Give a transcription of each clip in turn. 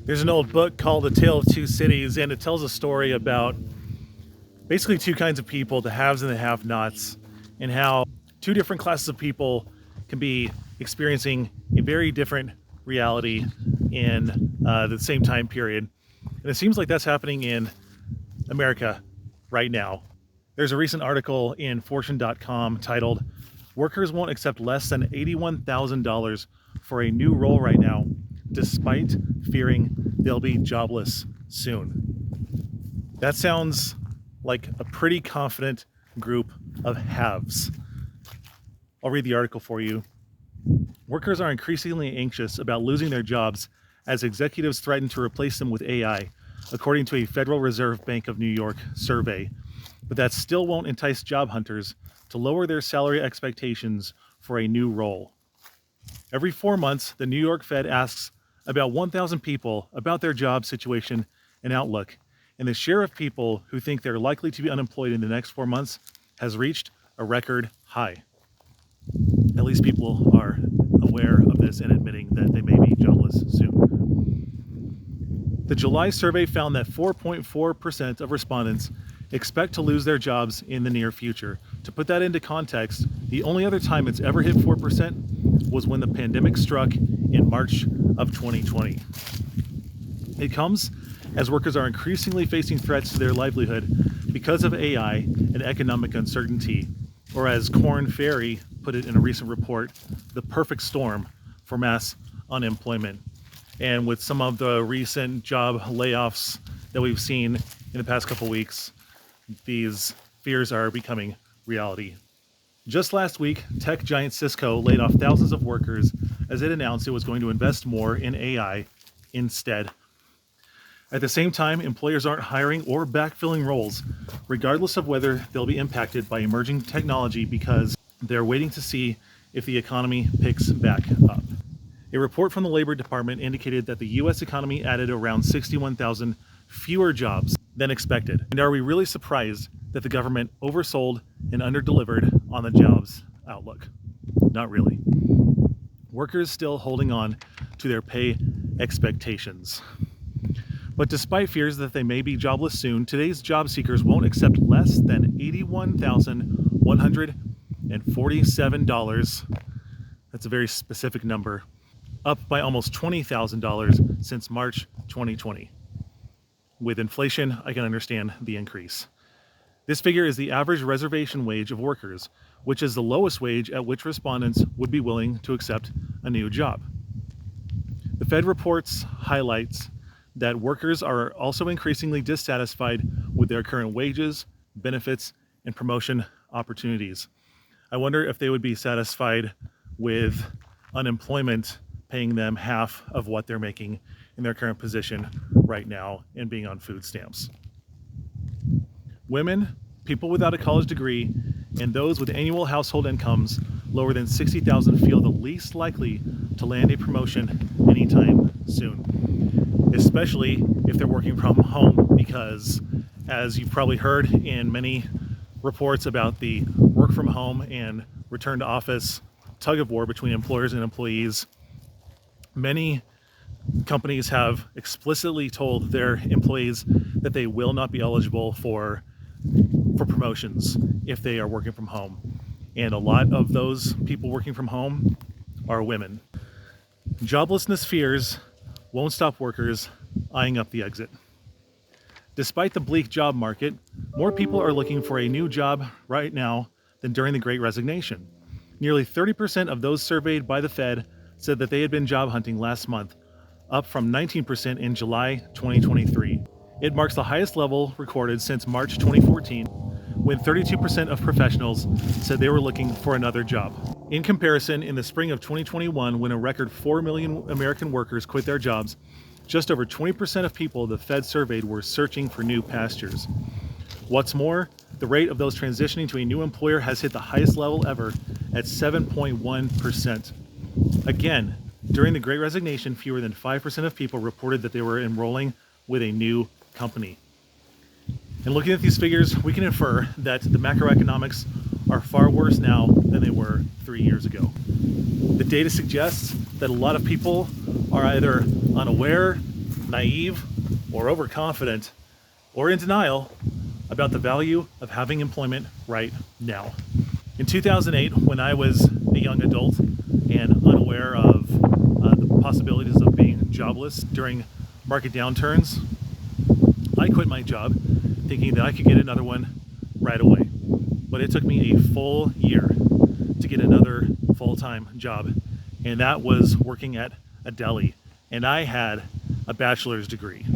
There's an old book called A Tale of Two Cities, and it tells a story about basically two kinds of people, the haves and the have-nots, and how two different classes of people can be experiencing a very different reality in the same time period. And it seems like that's happening in America right now. There's a recent article in Fortune.com titled, "Workers won't accept less than $81,000 for a new role right now, despite fearing they'll be jobless soon." That sounds like a pretty confident group of haves. I'll read the article for you. Workers are increasingly anxious about losing their jobs as executives threaten to replace them with AI, according to a Federal Reserve Bank of New York survey. But that still won't entice job hunters to lower their salary expectations for a new role. Every 4 months, the New York Fed asks about 1,000 people about their job situation and outlook, and the share of people who think they're likely to be unemployed in the next 4 months has reached a record high. At least people are aware of this and admitting that they may be jobless soon. The July survey found that 4.4% of respondents expect to lose their jobs in the near future. To put that into context, the only other time it's ever hit 4% was when the pandemic struck in March of 2020. It comes as workers are increasingly facing threats to their livelihood because of AI and economic uncertainty, or as Korn Ferry put it in a recent report, the perfect storm for mass unemployment. And with some of the recent job layoffs that we've seen in the past couple weeks, these fears are becoming reality. Just last week, tech giant Cisco laid off thousands of workers as it announced it was going to invest more in AI instead. At the same time, employers aren't hiring or backfilling roles, regardless of whether they'll be impacted by emerging technology, because they're waiting to see if the economy picks back up. A report from the Labor Department indicated that the U.S. economy added around 61,000 fewer jobs than expected. And are we really surprised that the government oversold and underdelivered on the jobs outlook? Not really. Workers still holding on to their pay expectations. But despite fears that they may be jobless soon, today's job seekers won't accept less than $81,147. That's a very specific number, up by almost $20,000 since March 2020. With inflation, I can understand the increase. This figure is the average reservation wage of workers, which is the lowest wage at which respondents would be willing to accept a new job. The Fed reports highlights that workers are also increasingly dissatisfied with their current wages, benefits, and promotion opportunities. I wonder if they would be satisfied with unemployment paying them half of what they're making in their current position right now and being on food stamps. Women, people without a college degree, and those with annual household incomes lower than $60,000 feel the least likely to land a promotion anytime soon, especially if they're working from home, because as you've probably heard in many reports about the work from home and return to office tug of war between employers and employees, many companies have explicitly told their employees that they will not be eligible for promotions if they are working from home. And a lot of those people working from home are women. Joblessness fears won't stop workers eyeing up the exit. Despite the bleak job market, more people are looking for a new job right now than during the Great Resignation. Nearly 30% of those surveyed by the Fed said that they had been job hunting last month, up from 19% in July 2023. It marks the highest level recorded since March 2014, when 32% of professionals said they were looking for another job. In comparison, in the spring of 2021, when a record 4 million American workers quit their jobs, just over 20% of people the Fed surveyed were searching for new pastures. What's more, the rate of those transitioning to a new employer has hit the highest level ever at 7.1%. Again, during the Great Resignation, fewer than 5% of people reported that they were enrolling with a new company. And looking at these figures, we can infer that the macroeconomics are far worse now than they were 3 years ago. The data suggests that a lot of people are either unaware, naive or overconfident or in denial about the value of having employment right now. In 2008, when I was a young adult and unaware of the possibilities of being jobless during market downturns, I quit my job thinking that I could get another one right away. But it took me a full year to get another full-time job, and that was working at a deli, and I had a bachelor's degree.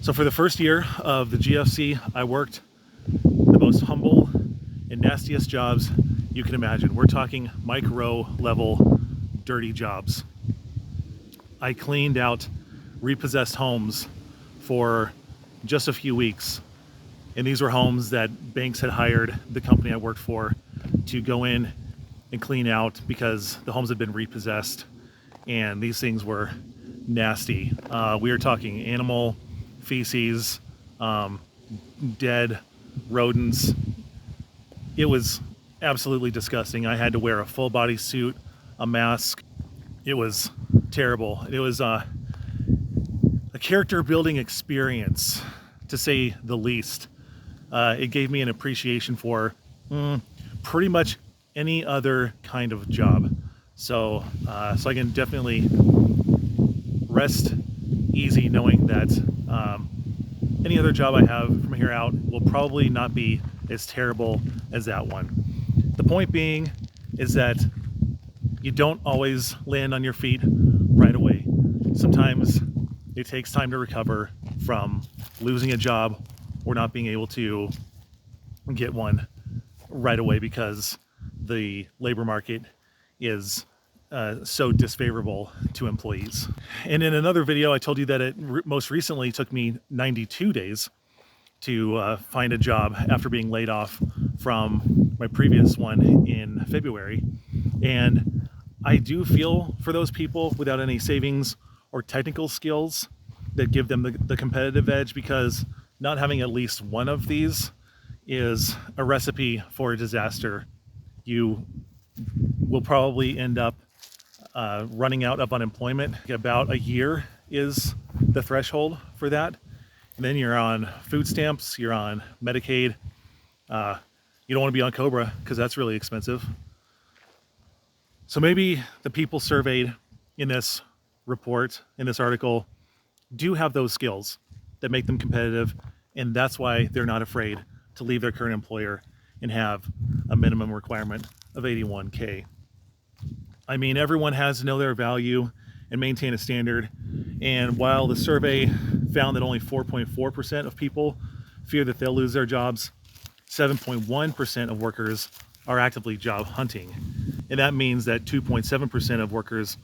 So for the first year of the GFC, I worked the most humble and nastiest jobs you can imagine. We're talking micro level dirty jobs. I cleaned out repossessed homes for just a few weeks. And these were homes that banks had hired the company I worked for to go in and clean out because the homes had been repossessed. And these things were nasty. We were talking animal feces, dead rodents. It was absolutely disgusting. I had to wear a full body suit, a mask. It was terrible. It was a character building experience, to say the least. It gave me an appreciation for pretty much any other kind of job. So I can definitely rest easy knowing that any other job I have from here out will probably not be as terrible as that one. The point being is that you don't always land on your feet right away. Sometimes it takes time to recover from losing a job or not being able to get one right away because the labor market is so disfavorable to employees. And in another video, I told you that it most recently took me 92 days to find a job after being laid off from my previous one in February. And I do feel for those people without any savings or technical skills that give them the competitive edge, because not having at least one of these is a recipe for a disaster. You will probably end up running out of unemployment. About a year is the threshold for that. And then you're on food stamps, you're on Medicaid. You don't want to be on COBRA because that's really expensive. So maybe the people surveyed in this report, in this article, do have those skills that make them competitive, and that's why they're not afraid to leave their current employer and have a minimum requirement of 81K. I mean, everyone has to know their value and maintain a standard. And while the survey found that only 4.4% of people fear that they'll lose their jobs, 7.1% of workers are actively job hunting. And that means that 2.7% of workers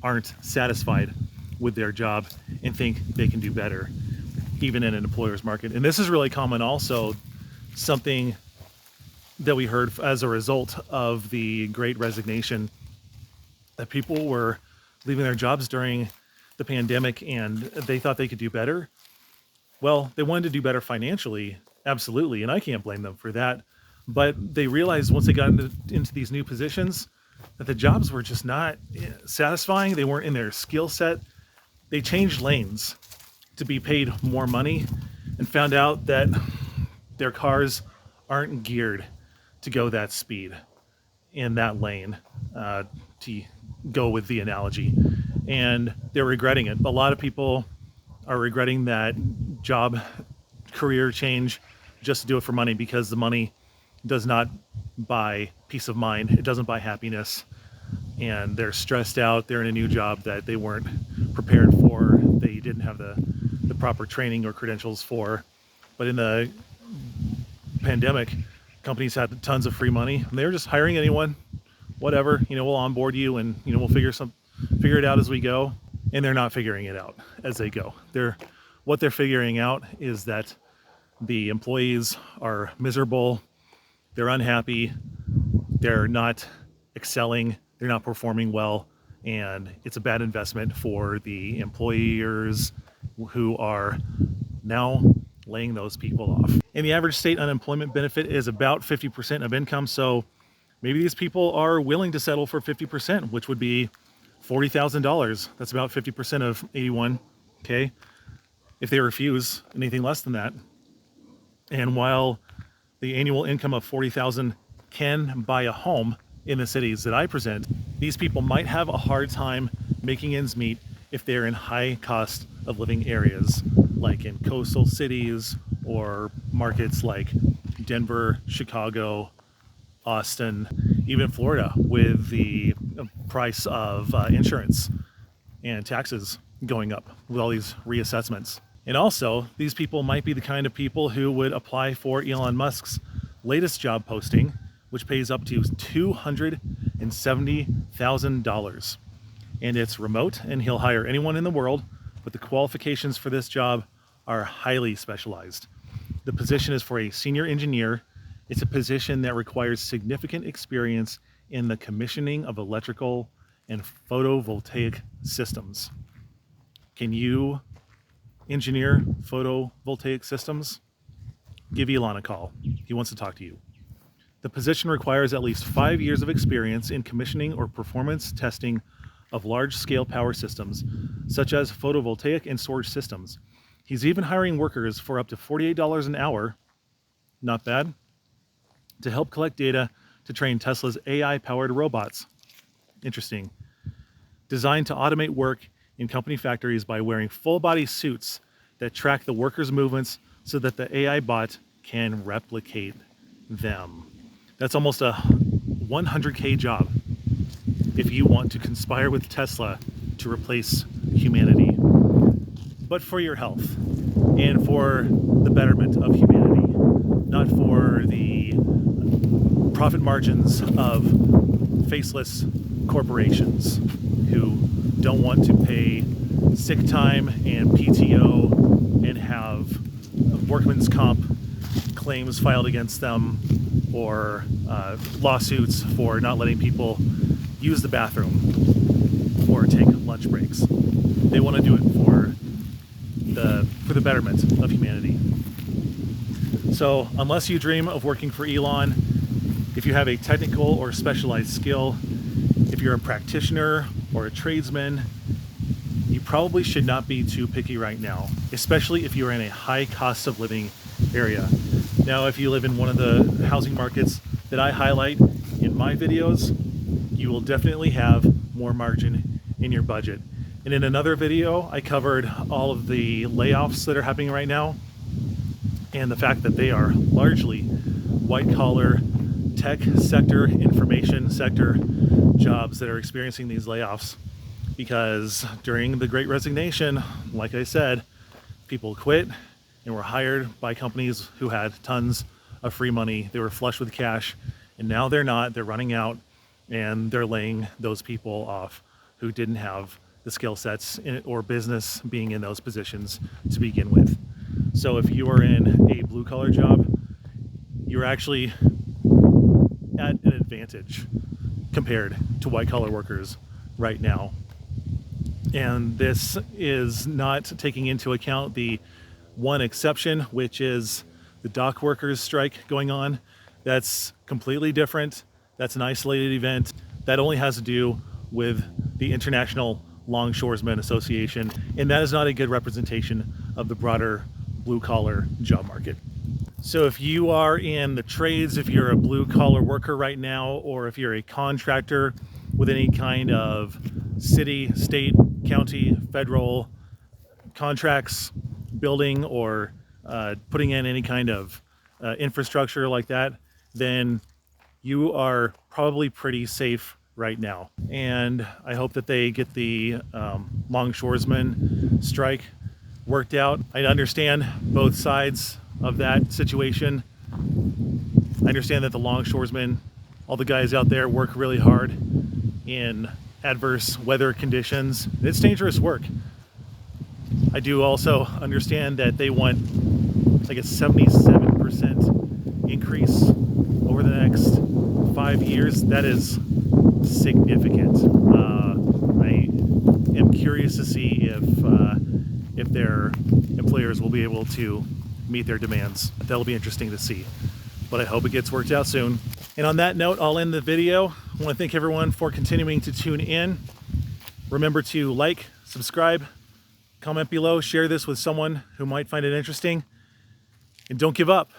aren't satisfied with their job and think they can do better, even in an employer's market. And this is really common also, something that we heard as a result of the Great Resignation, that people were leaving their jobs during the pandemic and they thought they could do better. Well, they wanted to do better financially, absolutely, and I can't blame them for that. But they realized once they got into these new positions that the jobs were just not satisfying. They weren't in their skill set. They changed lanes to be paid more money and found out that their cars aren't geared to go that speed in that lane, to go with the analogy. And they're regretting it. A lot of people are regretting that job career change just to do it for money, because the money does not buy peace of mind. It doesn't buy happiness. And they're stressed out. They're in a new job that they weren't prepared for. They didn't have the proper training or credentials for. But in the pandemic, companies had tons of free money and they were just hiring anyone, whatever, we'll onboard you and we'll figure it out as we go. And they're not figuring it out as they go. What they're figuring out is that the employees are miserable, they're unhappy, they're not excelling, they're not performing well, and it's a bad investment for the employers who are now laying those people off. And the average state unemployment benefit is about 50% of income, so maybe these people are willing to settle for 50%, which would be $40,000. That's about 50% of 81. Okay. If they refuse anything less than that. And while the annual income of 40,000 can buy a home in the cities that I present, these people might have a hard time making ends meet if they're in high cost of living areas, like in coastal cities or markets like Denver, Chicago, Austin, even Florida, with the price of insurance and taxes going up with all these reassessments. And also, these people might be the kind of people who would apply for Elon Musk's latest job posting, which pays up to $270,000. And it's remote, and he'll hire anyone in the world, but the qualifications for this job are highly specialized. The position is for a senior engineer. It's a position that requires significant experience in the commissioning of electrical and photovoltaic systems. Can you engineer photovoltaic systems? Give Elon a call. He wants to talk to you. The position requires at least 5 years of experience in commissioning or performance testing of large-scale power systems, such as photovoltaic and storage systems. He's even hiring workers for up to $48 an hour, not bad, to help collect data to train Tesla's AI-powered robots. Interesting. Designed to automate work in company factories by wearing full-body suits that track the workers' movements so that the AI bot can replicate them. That's almost a $100K job if you want to conspire with Tesla to replace humanity. But for your health and for the betterment of humanity, not for the profit margins of faceless corporations who don't want to pay sick time and PTO and have workman's comp claims filed against them, or lawsuits for not letting people use the bathroom or take lunch breaks. They want to do it for the betterment of humanity. So unless you dream of working for Elon, if you have a technical or specialized skill, if you're a practitioner or a tradesman, you probably should not be too picky right now, especially if you're in a high cost of living area. Now, if you live in one of the housing markets that I highlight in my videos, you will definitely have more margin in your budget. And in another video, I covered all of the layoffs that are happening right now and the fact that they are largely white-collar tech sector, information sector jobs that are experiencing these layoffs, because during the Great Resignation, like I said, people quit and were hired by companies who had tons of free money. They were flush with cash, and now they're not. They're running out, and they're laying those people off who didn't have the skill sets or business being in those positions to begin with. So if you are in a blue-collar job, you're actually at an advantage compared to white-collar workers right now. And this is not taking into account the one exception, which is the dock workers strike going on. That's completely different. That's an isolated event. That only has to do with the International Longshoresmen Association, and that is not a good representation of the broader blue-collar job market. So if you are in the trades, if you're a blue-collar worker right now, or if you're a contractor with any kind of city, state, county, federal contracts, building or putting in any kind of infrastructure like that, then you are probably pretty safe right now. And I hope that they get the longshoresman strike worked out. I understand both sides of that situation. I understand that the longshoresmen, all the guys out there, work really hard in adverse weather conditions. It's dangerous work. I do also understand that they want like a 77% increase over the next 5 years. That is significant. I am curious to see if their employers will be able to meet their demands. That'll be interesting to see, but I hope it gets worked out soon. And on that note, I'll end the video. I want to thank everyone for continuing to tune in. Remember to like, subscribe, comment below, share this with someone who might find it interesting, and don't give up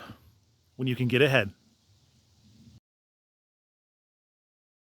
when you can get ahead.